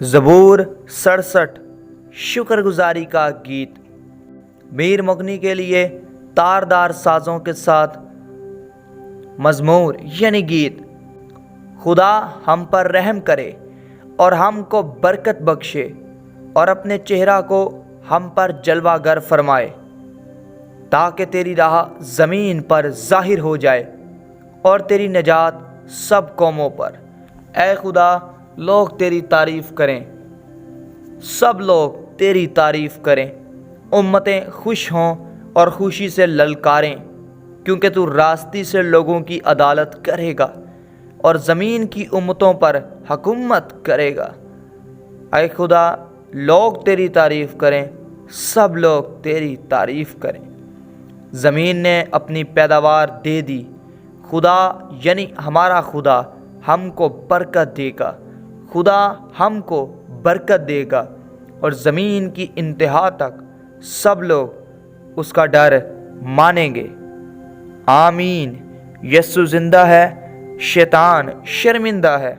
زبور 67 شکر گزاری کا گیت۔ میر مغنی کے لیے تاردار سازوں کے ساتھ مزمور یعنی گیت۔ خدا ہم پر رحم کرے اور ہم کو برکت بخشے، اور اپنے چہرہ کو ہم پر جلوہ گر فرمائے، تاکہ تیری راہ زمین پر ظاہر ہو جائے اور تیری نجات سب قوموں پر۔ اے خدا، لوگ تیری تعریف کریں، سب لوگ تیری تعریف کریں، امتیں خوش ہوں اور خوشی سے للکاریں، کیونکہ تو راستی سے لوگوں کی عدالت کرے گا اور زمین کی امتوں پر حکومت کرے گا۔ اے خدا، لوگ تیری تعریف کریں، سب لوگ تیری تعریف کریں۔ زمین نے اپنی پیداوار دے دی، خدا یعنی ہمارا خدا ہم کو برکت دے گا۔ خدا ہم کو برکت دے گا اور زمین کی انتہا تک سب لوگ اس کا ڈر مانیں گے۔ آمین۔ یسوع زندہ ہے، شیطان شرمندہ ہے۔